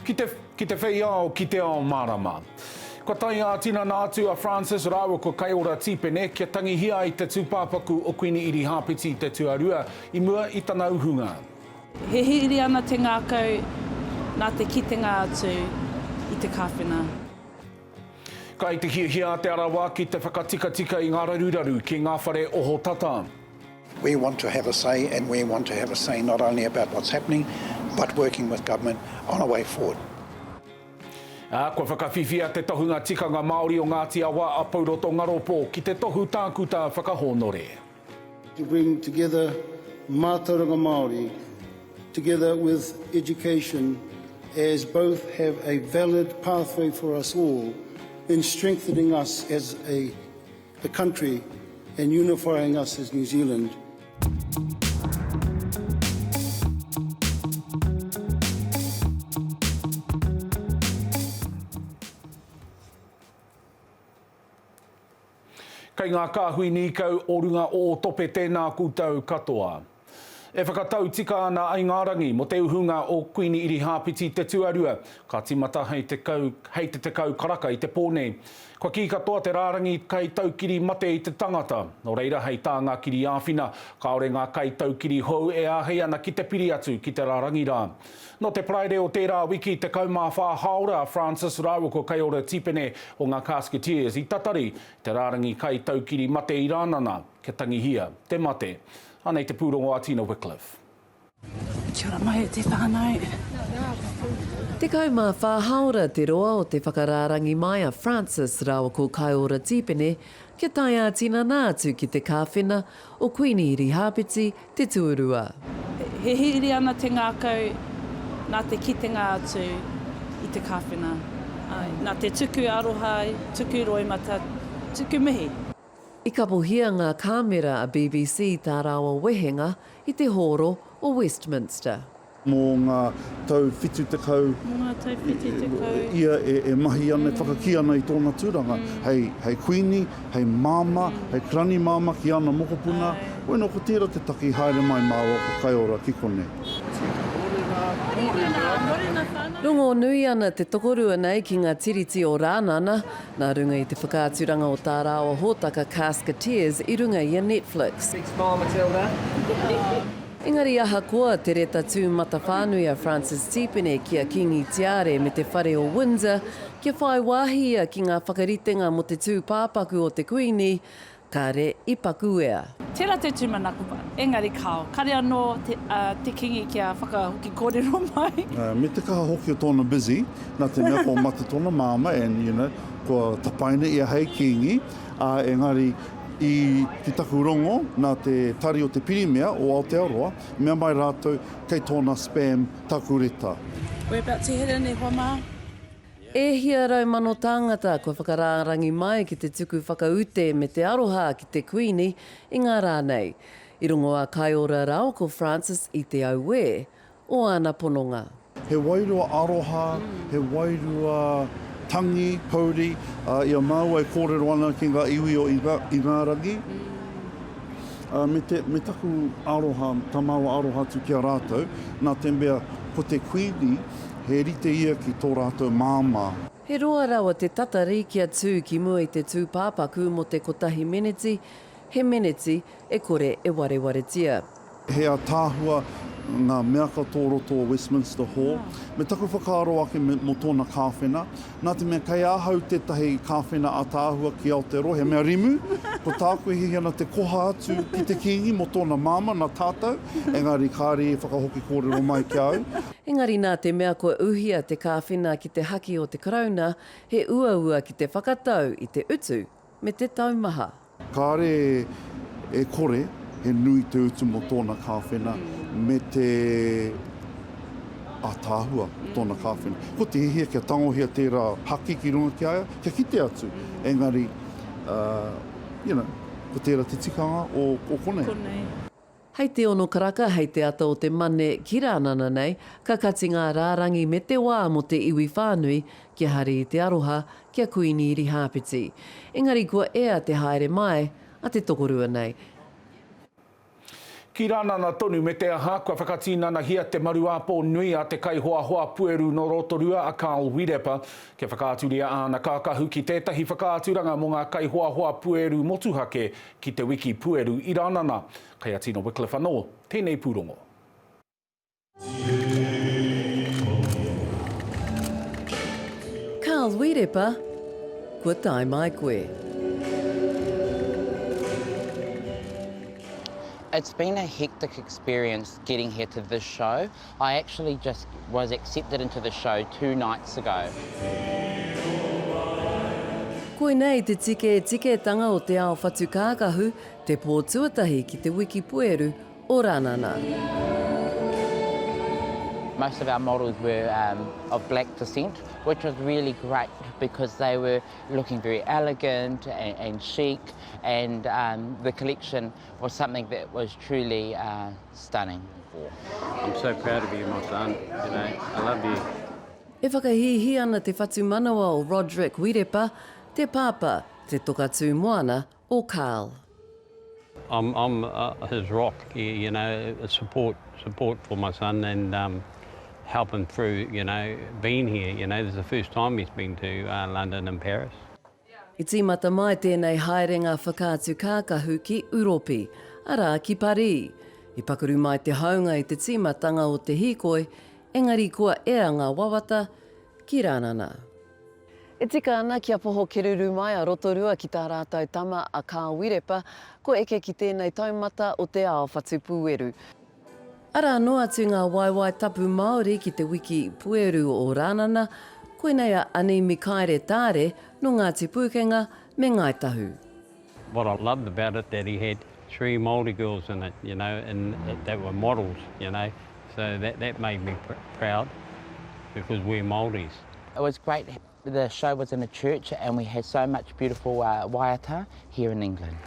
Ki te whei ao ki Te Ao Mārama. Ko tai ā-tinana atu a Francis rāua ko Kaiora Tīpene kia tangihia i te tūpāpaku o Kuini Irihāpeti Te Tuarua i mua i tana uhunga. He hiri ana te ngākau nā te kitenga atu i te kāwhena. Ka i te hiahia Te Arawa ki te whakatikatika i ngā raruraru ki ngā whare ohotata. We want to have a say, and we want to have a say not only about what's happening, but working with government on a way forward. Ko whakawhiwhia te tohunga tikanga Māori o Ngāti Awa a Pouroto Ngaropō ki te tohu tākuta whakahōnore. To bring together mātauranga Māori, together with education, as both have a valid pathway for us all in strengthening us as a country and unifying us as New Zealand. Kei ngā kāhui nīkau o runga o tope tēnā kūtau katoa. E whakatau tika ana ai ngārangi mo te uhunga o Kuini Irihāpeti Te Tuarua, ka timata hei te tekau karaka i te pōne. Ko ki katoa te rārangi kai taukiri mate i te tangata. No reira hei tā ngā kiri āwhina, kaore ngā kai taukiri hou e āhei ana ki te piri atu ki te rārangi rā. No te praere o tērā wiki te kaumā whāhaora Francis rāua ko Kaiora Tīpene o ngā Casketeers i tatari te rārangi kai taukiri mate i rānana ke tangihia, te mate. Anei te pūrongo a Tina Wycliffe. Kia ora mai te whānau. Te kaumā whāhaora te roa o te whakarārangi mai a Francis rāua ko Kaiora Tīpene kia tai ā-tinana atu ki te kāwhena o Kuini Irihāpeti Te Tuarua. He hiri ana te ngākau nā te kitenga atu i te kāwhena. Nā te tuku arohai, tuku roimata, tuku mihi. I kapohia ngā kāmera a BBC tā rāua wehenga i te horo o Westminster. Mō ngā tau whitu tekau, ia e mahi ana, whakaki ana i tōna tūranga. Hei Kuini, hei māma, hei krani māma ki ana mokopuna. Oino ko tērā te taki haere mai māua ko Kaiora ki kone. Rongo nui ana te tokorua nei ki ngā tiriti o rānana, nā runga i te whakāturanga o tā rāua hōtaka Casketeers i runga i a Netflix. Engari ahakoa te reta tūmata whānui a Francis Tīpene kia kingi tiare me te whare o Windsor, kia whai wāhia ki ngā whakaritenga mo te tūpāpaku o te Kuini, ka re i paku ea. Tērā te tūmanakupa, engari kao. Kare anō te kingi kia whakahuki kōrero mai. Me te kaha hoki o tōna busy, nā te mea ko mata tōna māma, and ko tapaina ia hei kingi, engari i te takurongo, nā te tari o te pirimea o Aotearoa, mea mai rātou kei tōna spam takureta. Whereabouts i here ne hoa mā? E hia rau mano tāngata ko whakarārangi mai ki te tuku whakaute me te aroha ki te Kuini i ngā rānei. I rungo a Kaiora rau ko Francis i te auwe o ana pononga. He wairua aroha, he wairua tangi, hauri, ia māua e kōrero ana ki ngā iwi o i ngā rangi. Me taku aroha, tā māua aroha tu ki a rātou, nā te mea ko te Kuini, he rite ia ki tō rātou māma. He roa rawa te tatari kia tū ki mua i te tūpāpaku mo te kotahi meneti, he meneti e kore e warewaretia. He a tāhua ngā mea katoroto o Westminster Hall. Me taku whakaaro ake mo tōna kāwhena. Nā te mea kei āhau tētahi kāwhena a tāhua ki Aotearoa, he mea rimu. Ko tāku e hiana te koha atu ki te kingi mo tōna māma, nā tātou. Engari kāre e whakahoki kōrero mai ki au. Engari nā te mea ko uhia te kāwhena ki te haki o te krauna, he uaua ki te whakatau i te utu me te taumaha. Kāre e kore, he nui te utu mo tōna kāwhena me te ātāhua tōna kāwhena. Ko te hiahia kia tangohia tērā haki ki runga ki aia, kia kite atu. Engari, ko tērā te tikanga o kone. Hei te ono karaka, hei te ata o te mane ki rānana nei, ka kati ngā rārangi me te wā mo te iwi whānui, kia hari i te aroha, kia Kuini Irihāpeti. Engari kua ea te haere mai, a te tokorua nei. Ki rānana tonu me te aha, kua whakatinana hia te maruapo nui a te kaihoahoa pueru no rotorua a Kaiora, ke whakaaturia ana kākahu ki tētahi whakaaturanga mō ngā kaihoahoa pueru motuhake ki te wiki pueru i rānana. Kei Tino Wycliffe anō, tēnei pūrongo. Kaiora, kua tai mai koe. It's been a hectic experience getting here to this show. I actually just was accepted into the show 2 nights ago. Koe nei te tanga o te ao whatukākahu, te pō tuatahi ki te wiki pueru o Rānana. Most of our models were of black descent, which was really great because they were looking very elegant and chic, and the collection was something that was truly stunning. I'm so proud to be my son, you know, I love you. E whakahihia ana te whatu manawa o Roderick Wirepa, te pāpa, te tokatū moana o Carl. I'm his rock, you know, support for my son and help him through, you know, being here. You know, this is the first time he's been to London and Paris. I tīmata mai tēnei haerenga whakātu kākahu ki Uropi, arā ki Parī. I pakuru mai te haunga i te tīmatanga o te hīkoi, engari kua ea ngā wawata ki Rānana. E tika ana kia poho keruru mai a rotorua ki tā rātou tama a Kaiora, ko eke ki tēnei taumata o te ao whatupueru. Ara noa atu ngā waiwai tapu Māori ki te wiki pueru o Rānana, koe nei a ani mikaere tāre no Ngāti Pūkenga me Ngāi Tahu. What I loved about it, that he had 3 Māori girls in it, you know, and that were models, you know, so that made me proud because we're Māoris. It was great. The show was in a church and we had so much beautiful waiata here in England.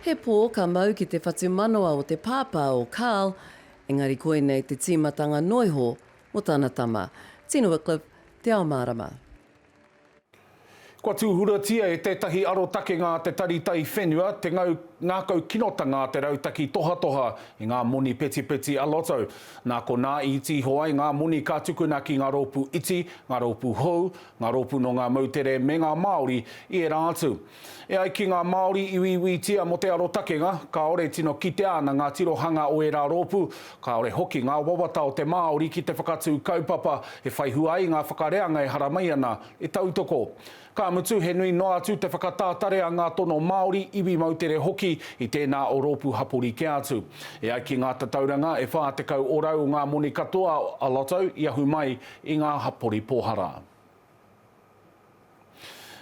He pō ka mau ki te whatu manoa o te pāpā o Carl, engari koe nei te tīmatanga noiho o tāna tama. Tino Wycliffe, Te Ao Mārama. Kua tūhuratia e tētahi arotake ngā te taritai whenua, te ngākau kinotanga te rautaki toha i ngā moni peti aloto. Nā ko nā i tihoai ngā moni ka tukuna ki ngā rōpu iti, ngā rōpu hou, ngā rōpu no ngā mautere me ngā Māori i e rātu. E ai ki ngā Māori iwitia mo te arotakenga, ka ore tino kite ana ngā tirohanga o e rā rōpu, ka ore hoki ngā wawata o te Māori ki te whakatū kaupapa e whaihuai ngā whakareanga e haramai ana e tautoko. Ka mutu he nui noa atu te whakatātare a ngā tono Māori iwi mautere hoki i tēnā o rōpu hapori ke atu. E ai ki ngā tatauranga e whā te kau orau ngā moni katoa a lotau i ahu mai i ngā hapori pōhara.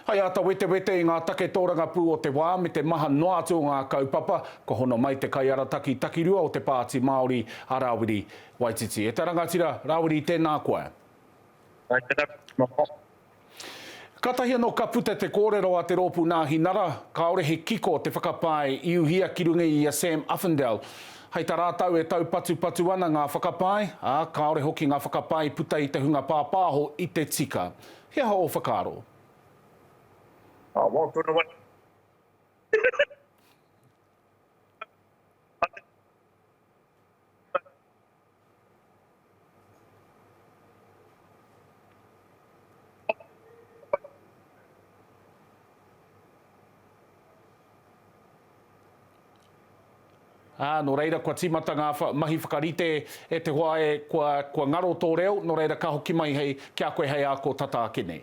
Hai ata wete i ngā take tōranga pū o te wā me te maha noa atu o ngā kaupapa, ko hono mai te Kaiora takirua o te Pāti Māori a Rawiri Waititi. E te rangatira, Rawiri, tēnā koe. Katahia no ka pute te kōrero a te rōpu nāhi nara, ka ore he kiko te whakapai i uhia ki runga i a Sam Uffendale. Hei tā rātau e tau patu ana ngā whakapai, ka ore hoki ngā whakapai puta i te hunga pāpāho i te tika. Hiahia o whakaro. No reira, kua tīmata ngā mahi whakarite e te hoa e kua ngaro tō reo, no reira ka hoki mai hei kia koe hei a ko tata kene.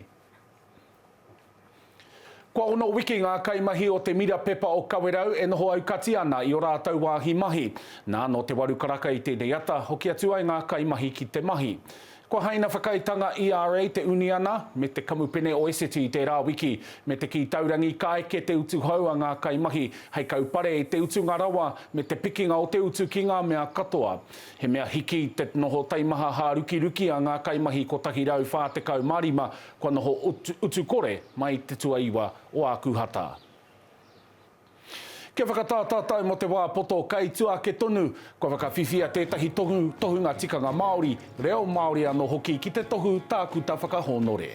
Kua ono wiki ngā kaimahi o te mira pepa o Kawerau e noho au kati ana i o rātau wāhi mahi. Nā no te waru karaka i tēnei ata, hoki atu ai ngā kaimahi ki te mahi. Kua haina whakaitanga ERA te uniana me te kamupene o eseti i te rā wiki me te ki taurangi ka eke te utu hau a ngā kaimahi hei kaupare i te utu ngarawa me te pikinga o te utu ki ngā mea katoa. He mea hiki te noho taimaha hāruki a ngā kaimahi ko tahi rau whā te kau marima kua noho utu kore mai te tuaiwa o ākuhata. Kia whakatātātau mo te wā poto kai tua ke tonu, kua whakawhiwhia tētahi tohunga tikanga Māori, reo Māori anō hoki ki te tohu tāku ta whakahōnore.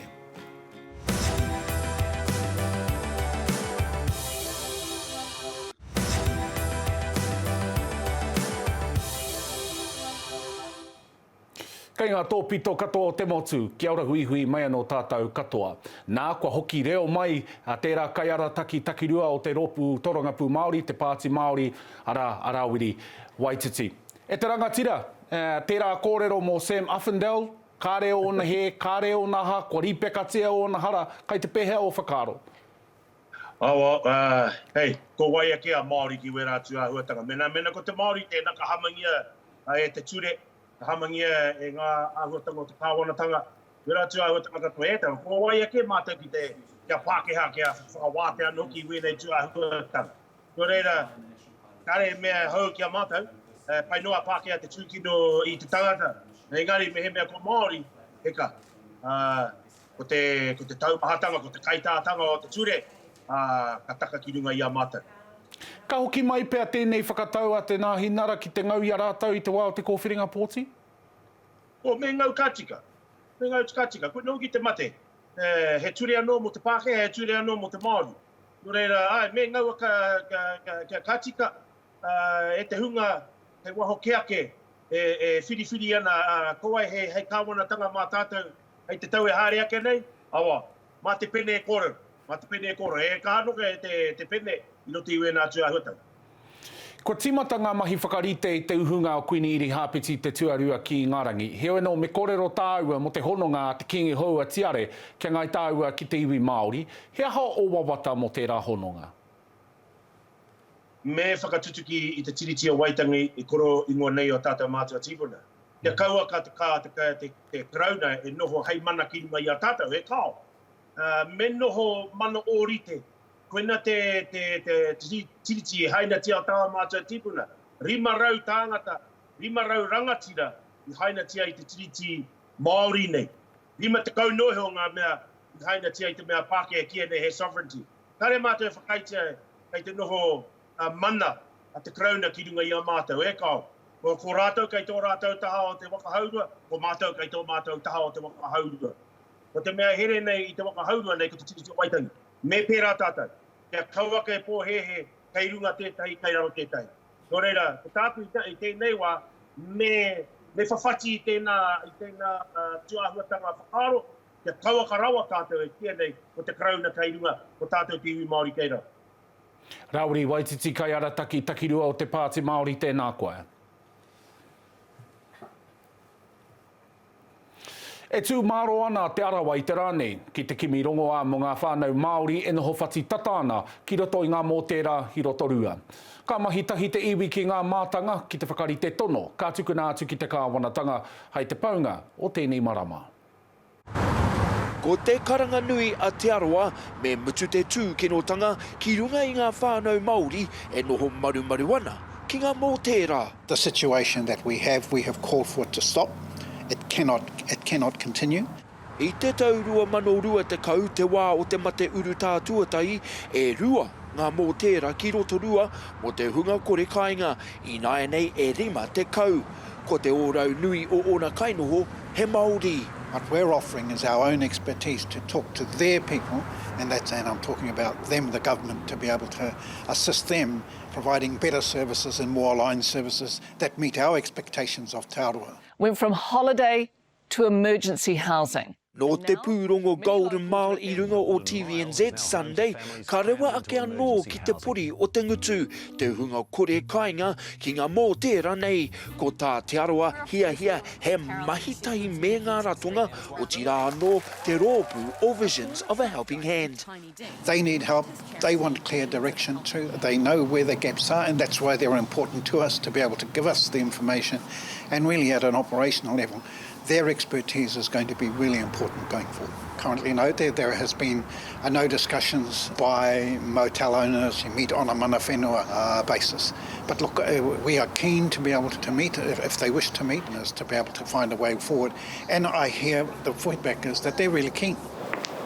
Kei ngā tōpito katoa o te motu, kia ora hui mai anō tātou katoa. Nā kua hoki reo mai a tērā Kaiora Takirua o te ropu torongapu Māori, te Pāti Māori, ara arawiri Waititi. E te rangatira, tērā kōrero mō Sam Uffindell, kā reo o na he, kā reo o na ha, kua ripekatia o na hara, kai te pehea o whakaro. Awa, hei, ko waia ke a Māori ki wera atu a huatanga. Mena ko te Māori tēnā ka hamangia e te ture, ka hamangia e ngā ahuatanga o te kāwanatanga. Wera atu a huatanga katoa e tanga. Ko waia ke mātou ki te kia Pākehā, kia whakawātea noki wēnei tu a huatanga. Ko reira, kare mea hau kia mātou, pai noa Pākehā te tūkino i te tangata. Engari me he mea ko Māori, heka, ko te taupahatanga, ko te kaitātanga o te ture, ka taka ki runga i a mātou. Ka hoki mai pēr tēnei whakatau a te nāhi nara ki te ngau i a rātau i te wā o te kōwhiringa pōti? O, me ngau kātika. Me ngau kātika. Koe nō ki te mate. He ture anō mo te Pākehā, he ture anō mo te Māori. Nō reira, me ngau ka kātika. E te hunga, he waho keake, e whiriwhiri ana, kowai hei kāwanatanga mā tātou, hei te tau e hāre ake nei. Awa, mā te pene e kōrau. Mā te pene e koro, e ka hanoka te pene i no te iwe nā tua huatau. Ko tīmata ngā mahi whakarite i te uhunga o Kuini Irihāpeti Te Tuarua ki Ngārangi. Heo no me kōrero tāua mo te hononga te kingi hou a tiare kia ngai tāua ki te iwi Māori. He aha o wawata mo tērā hononga? Me whakatutuki i te tiritia waitangi i koro ingoa nei o tātou mātua tīpuna. Ia kaua ka te krauna e noho hei mana ki mai a tātou, e kao. Me noho mana ōrite, koina te tiriti e haina tia tawa mātua tīpuna. 500 tāngata, 500 rangatira i haina tia i te tiriti Māori nei. 5 te kaunoho ngā mea i haina tia i te mea Pākehā kia nei he sovereignty. Kare mātua e whakaitia kei te noho mana a te krauna ki runga i a mātou, e kao. Ko rātou kei tō rātou taha o te whakahaurua, ko mātou kei tō mātou taha o te whakahaurua. Ko te mea here nei i te wakahaurua nei ko te tiriti waitangi. Me pērā tātou. Kia kauaka e pōhehe, kei runga tētai, kei raro tētai. Nō reira, ko tātou i tēnei wā, me whawhati i tēnā tuahuatanga whakaro, kia kauaka rawa tātou e kia nei ko te krauna kei runga, ko tātou te iwi Māori kei raro. Rauri Waititi Kaiora Takirua o te Pāti Māori tēnā koe. E tū māro ana Te Arawa i te rānei, ki te kimi rongoa mo ngā whānau Māori e noho whati tatana ki roto i ngā mōtera hi roto rua. Ka mahi tahi te iwi ki ngā mātanga ki te whakarite tono, ka tukuna atu ki te kāwanatanga hei te paunga o tēnei marama. Ko te karanga nui a Te Arawa me mutu te tūkinotanga ki runga i ngā whānau Māori e noho marumaru ana ki ngā mōtera. The situation that we have called for it to stop. It cannot continue. I te taurua mano rua te kau te wā o te mate uru tā tuatai e rua ngā mōtera ki roto rua mo te hunga kore kāinga I nai nei e 5 te kau. Ko te ōrau nui o ona kainoho he Māori. What we're offering is our own expertise to talk to their people, and I'm talking about them, the government, to be able to assist them providing better services and more aligned services that meet our expectations of Te Arawa. Went from holiday to emergency housing. No te pūrongo Golden Mile I runga o TVNZ Sunday, ka rewa ake anō ki te pori o te ngutu, te hunga kore kāinga ki ngā mōtera nei, ko tā Te Arawa hiahia he mahitahi me ngā ratonga o tira anō te rōpu o Visions of a Helping Hand. They need help, they want clear direction too, they know where the gaps are, and that's why they're important to us to be able to give us the information, and really at an operational level. Their expertise is going to be really important going forward. Currently, no, there has been no discussions by motel owners. You meet on a mana whenua basis. But look, we are keen to be able to meet, if they wish to meet, is to be able to find a way forward. And I hear the feedback is that they're really keen.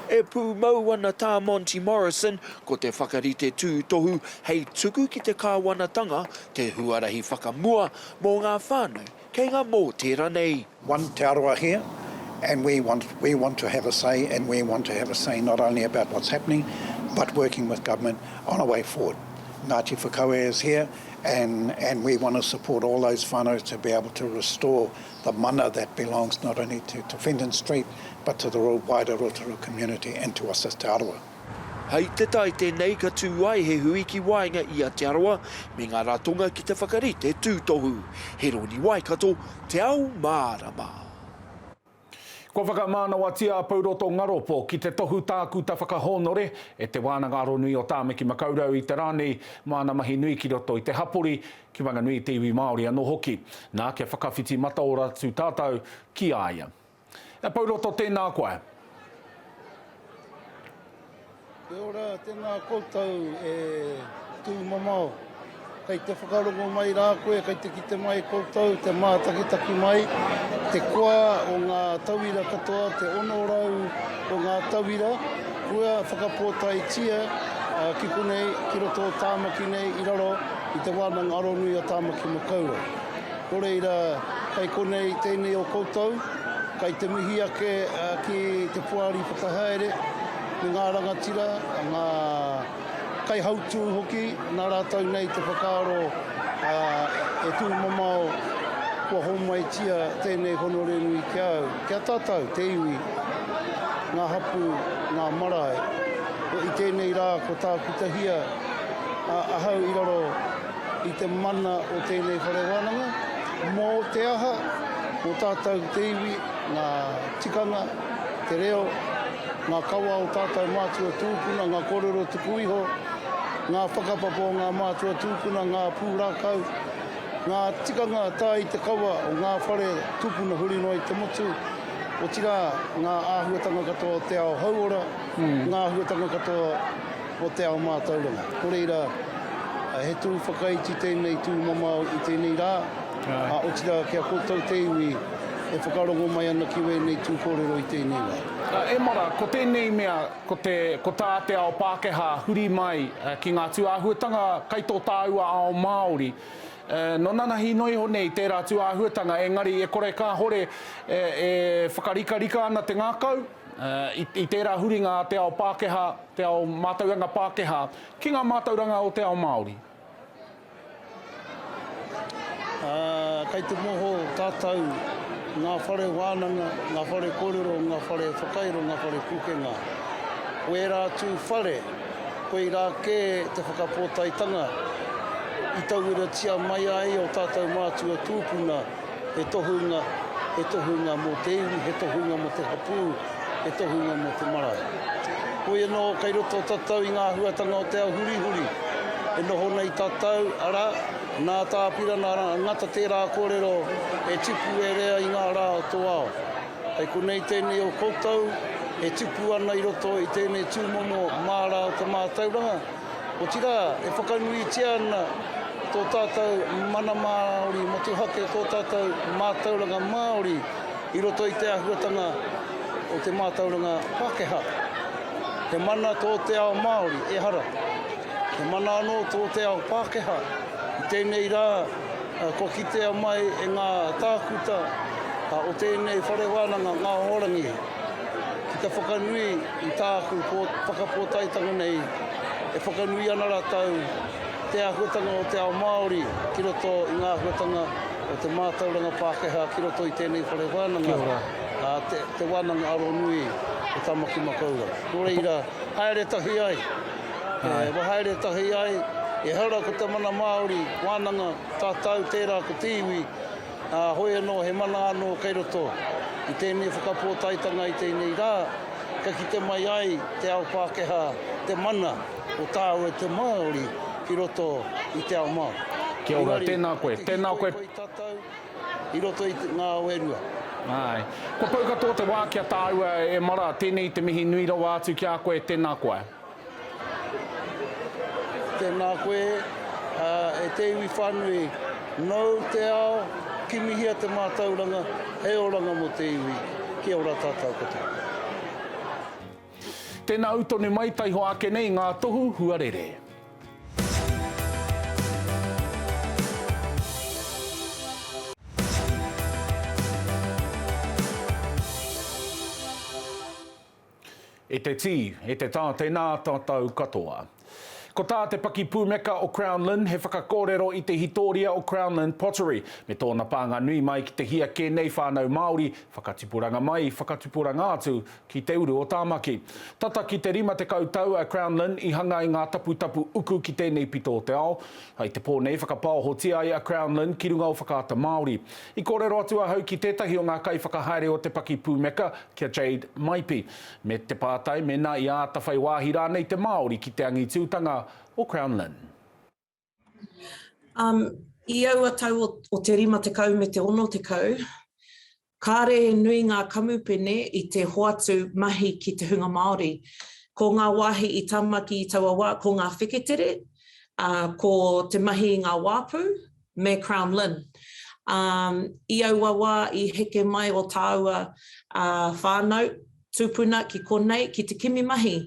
E pū mau ana tā Monty Morrison, ko te whakarite tū tohu hei tuku ki te kāwanatanga, te huarahi whakamua mō ngā whānau, kei ngā mōtera nei. One Te Arawa here, and we want to have a say, and we want to have a say not only about what's happening, but working with government on a way forward. Ngāti Whakawe is here, and we want to support all those whānau to be able to restore the mana that belongs not only to Fenton Street, but to the wider Rotorua community and to us as Te Arawa. Hei te tai tēnei ka tūai he huiki wainga i a Te Arawa, me ngā ratonga ki te whakarite tūtohu. He roni waikato, Te Ao Mārama. Ko whakamānawatia Pouroto Ngaropō ki te tohu tāku ta whakahōnore e te wānanga aronui o tāmeki makaurau i te rānei mana mahi nui ki roto i te hapori ki wanganui te iwi Māori anō hoki. Nā ke whakawhiti mata ora tū tātou ki aia. E Pouroto tēnā koe. Kia ora, tēnā koutou e tū mamau. Kei te whakarongo mai rā koe, kei te kite mai koutou, te mātakitaki mai, te koa o ngā tauira katoa, te ono rau o ngā tauira, kua whakapōtai tia ki konei, ki roto o tāmaki nei, i raro i te wānanga aronui o tāmaki makaura. Kore ira, kei konei tēnei o koutou, kei te mihi ake ki te puari whakahaere, me ngā rangatira, ngā kai hautu hoki, nā rātau nei te whakaaro e tū mamau kua homai tia tēnei honore nui ki au. Kia tātou, te iwi, ngā hapu, ngā marae, o i tēnei rā ko tā kutahia ahau i raro i te mana o tēnei whare wānanga. Mō te aha, mō tātou te iwi, ngā tikanga, te reo, ngā kawa o tātou mātua tūpuna, ngā kōrero tuku iho, ngā whakapapo, ngā mātua tūpuna, ngā pūrākau, ngā tikanga tā i te kawa o ngā whare tūpuna hurino i te motu, o tira ngā āhuatanga katoa o te ao hauora, ngā āhuatanga katoa o te ao mātauranga. Kore ira, he tū whakaiti tēnei tū mamau i tēnei rā, o tira kia koutou te iwi, e whakarongo mai ana ki wēnei tū kōrero i tēnei rā. E mara, ko tēnei mea, ko tā te ao Pākehā huri mai ki ngā tū āhuatanga kaito tāua ao Māori. No nanahi noi honei tērā tū āhuatanga, engari e kore ka hore e whakarika ana te ngākau i tērā huringa te ao Pākehā, te ao mātauranga Pākehā, ki ngā mātauranga o te ao Māori? Kei te moho tātou, ngā whare wānanga, ngā whare kōrero, ngā whare whakairo, ngā whare kukenga. Koe rā tū whare, koe rā kē te whakapōtaitanga, i tauira tia mai ai o tātou mātua tūpuna, he tohunga mō te iwi, he tohunga mō te hapū, he tohunga mō te marae. Koe no kei roto tātou i ngā huatanga o te ao huri, e noho nei tātou, ara, nā tāpira nā ngata tērā kōrero e tipu e rea i ngā rā o tō ao. Hei konei tēnei o koutou, e tipu ana i roto i tēnei tūmomo mā rā o te mātauranga. O tira, e whakanui tia ana tō tātou mana Māori, motu hake tō tātou mātauranga Māori i roto i te ahuatanga o te mātauranga Pākehā. He mana tō te ao Māori, e hara. He mana anō tō te ao Pākehā. I tēnei rā, ko kitea mai e ngā tākuta o tēnei whare wānanga ngā horangi. Ki te whakanui i tāku whakapōtaitanga nei, e whakanui ana rātau te ahuatanga o te ao Māori ki roto i ngā ahuatanga o te mātauranga Pākehā ki roto i tēnei whare wānanga. Te wānanga aronui o tamaki makaura. Kore ira, haere tahi ai. Haere tahi ai. E hara ko te mana Māori, wānanga, tātau tērā ko te iwi, hoi anō, he mana anō kei roto. I tēnei whakapōtaitanga i tēnei rā, ka ki te mai ai te ao Pākehā, te mana o tāua te Māori ki roto i te ao Māori. Kia ora, tēnā koe. I roto i ngā oerua. Ai. Ko pau katoa te wā kia tāua e mara, tēnei te mihi nui rawa atu ki a koe, tēnā koe. Tēnā koe, e te iwi whanui, nau te ao, ki mihia te mātauranga, he oranga mo te iwi, kia ora tātou katoa. Tēnā utone mai taiho ake nei ngā tohu huarere. E te tī, e te tā, tēnā tātou katoa. Ko tā te paki pūmeka o Crownland, he whakakōrero i te hitoria o Crownland Pottery. Me tōna pānga nui mai ki te hia ke nei whānau Māori, whakatipuranga mai, whakatipuranga atu ki te uru o tāmaki. Tata ki te 5 te kautau a Crownland i hanga i ngā tapu uku ki tēnei pito o Te Ao. Hei te pōnei whakapāohotia ai a Crownland ki runga o whakaata Māori. I kōrero atu a hau ki tētahi o ngā kai whakahaere o te paki pūmeka kia Jade Maipi. Me te pātai, me nā i āta whai wāhi rānei te Māori ki te angi tūtanga o Crownland. I aua tau o te 5 te kau me te 6 te kau, kāre nui ngā kamupene i te hoatu mahi ki te hunga Māori. Ko ngā wāhi i tamaki i taua wā, ko ngā wheketere, ko te mahi i ngā wāpu, me Crownland. I aua wā i heke mai o tāua whānau, tūpuna ki konei, ki te kimi mahi.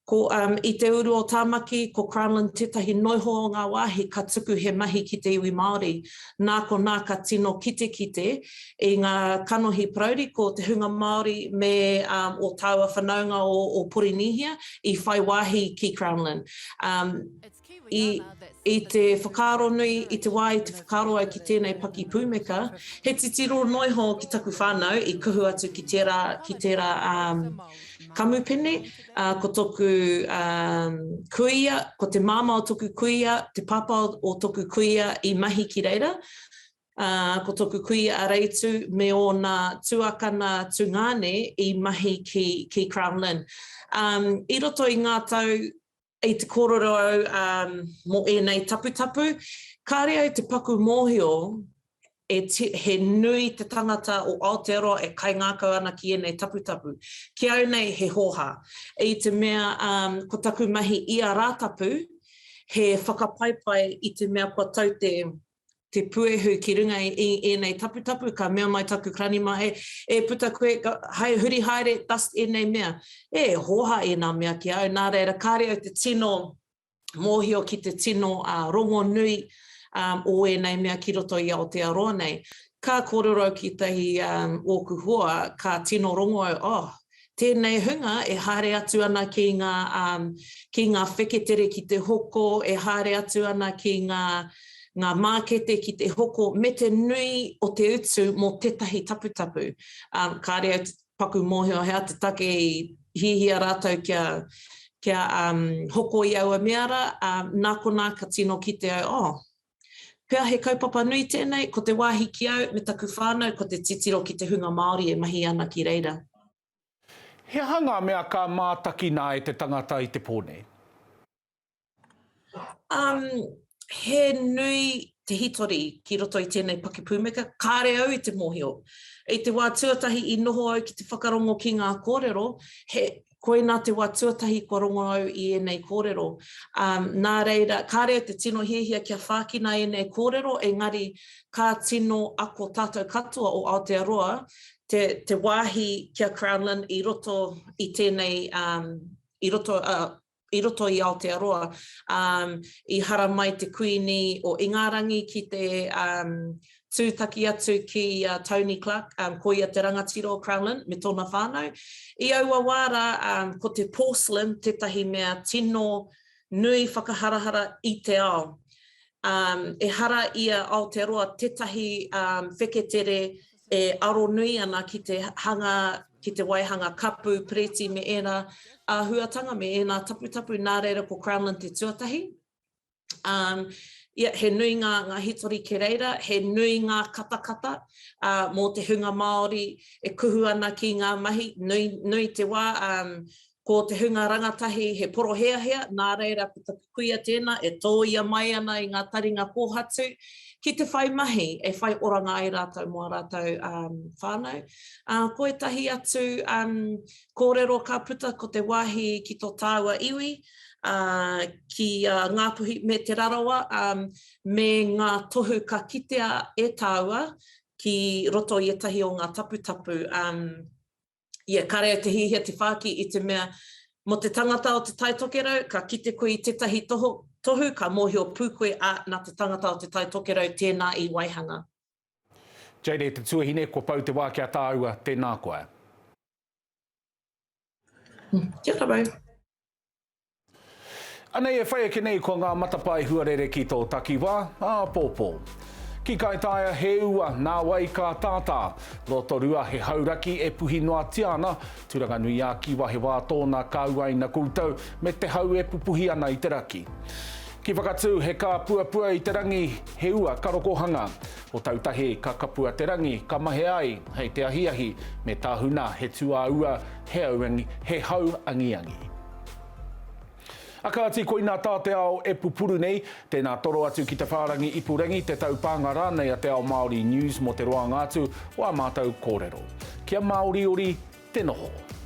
Ko, I te uru o tāmaki, ko Crownland tētahi noiho o ngā wāhi ka tuku he mahi ki te iwi Māori. Nā ko nā ka tino kite i ngā kanohi prauri ko te hunga Māori me o tāua whanaunga o Porinihia i whai wāhi ki Crownland. I te whakaro nui, i te wā i te whakaro ai ki tēnei paki pūmeka, he titiro noiho ki taku whānau i kuhu atu ki tērā kamupene, ko toku kuia, ko te māma o toku kuia, te papa o toku kuia i mahi ki reira, ko toku kuia a reitu me o nā tuakana tūngane i mahi ki Crownland. I roto i ngā tau i te kōrero mo enei tapu, kāre au te paku mōhio, he nui te tangata o Aotearoa e kai ngākau ana ki enei tapu. Ki au nei he hoha. I te mea, ko taku mahi i a rātapu, he whakapaipai i te mea kua tau te puehu ki runga i enei tapu, ka mea mai taku krani mai, e puta koe, hei huri haere, dust enei mea. E hoha e nā mea ki au, nā reira kāre au te tino mōhio ki te tino rongo nui, o enei mea ki roto i Aotearoa nei. Ka kōrero ki tehi ōku hoa, ka tino rongo au, tēnei hunga e haere atu ana ki ngā wheketere ki te hoko, e haere atu ana ki ngā mākete ki te hoko, me te nui o te utu mō tētahi tapu. Kāre au te paku mōhio hea te take i hiahia rātou kia hoko i aua meara, nā ko nā ka tino ki te au, pea he kaupapa nui tēnei, ko te wāhi ki au, me taku whānau, ko te titiro ki te hunga Māori e mahi ana ki reira. He hanga mea ka mātaki nā e te tangata i te pōnei? He nui te hitori ki roto i tēnei paki pūmeka, kāre au i te mōhio. I te wā tuatahi i noho au ki te whakarongo ki ngā kōrero, koe nā te wā tuatahi kua rongo au i enei kōrero. Nā reira, kāre te tino hiahia kia whākina enei kōrero, engari ka tino ako tātou katoa o Aotearoa, te wāhi kia Crownland i roto i tēnei, i roto i Aotearoa, i hara mai te kuini o Ingarangi ki te tūtaki atu ki Tony Clark, ko ia te rangatiro o Crownland, me tōna whānau. I aua wāra, ko te porcelain, tētahi mea tino nui whakaharahara i te ao. E hara ia Aotearoa tētahi wheketere e aro nui ana ki te waihanga kapu, preti me ena huatanga me ena tapu nā reira ko Crownland te tuatahi. He nui ngā hitori ki reira, he nui ngā katakata mō te hunga Māori e kuhu ana ki ngā mahi, nui te wā, ko te hunga rangatahi he poro hiahia, nā reira puta kuia tēnā, e tō ia mai ana i ngā taringa kōhatu, ki te whai mahi, e whai oranga ai rātou mō rātou whānau. Ko e tahi atu kōrero ka puta ko te wāhi ki tō tāua iwi, ki Ngāpuhi me Te Arawa, me ngā tohu ka kitea e tāua ki roto i etahi o ngā tapu. Kare au te hihia te whāki i te mea, mo te tangata o te taitokerau, ka kite koe i tētahi tohu, ka mōhio pūkoe nā te tangata o te taitokerau tēnā i waihanga. Jade, te tuahine, ko pau te wā kia tāua, tēnā koe. Kia rau. Anei e whai ake nei ko ngā matapai huarere ki tō takiwā, pōpō. Ki kai taia he ua nā wai ka tātā, rotorua he hauraki e puhi noa tiana, turanga nui a ki wahe wā tōna kauaina koutou, me te hau e pupuhi ana i te raki. Ki whakatū he ka puapua i te rangi he ua karokohanga, o tautahe ka kapua te rangi, ka mahe ai, hei te ahiahi, me tāhuna he tua ua, he hau angiangi. Akāti ko ina tā te ao e pupuru nei, tēnā toro atu ki te whārangi ipurangi, te taupanga rānei a Te Ao Māori News mo te roa ngātu, o a mātou kōrero. Kia Māori ori, te noho.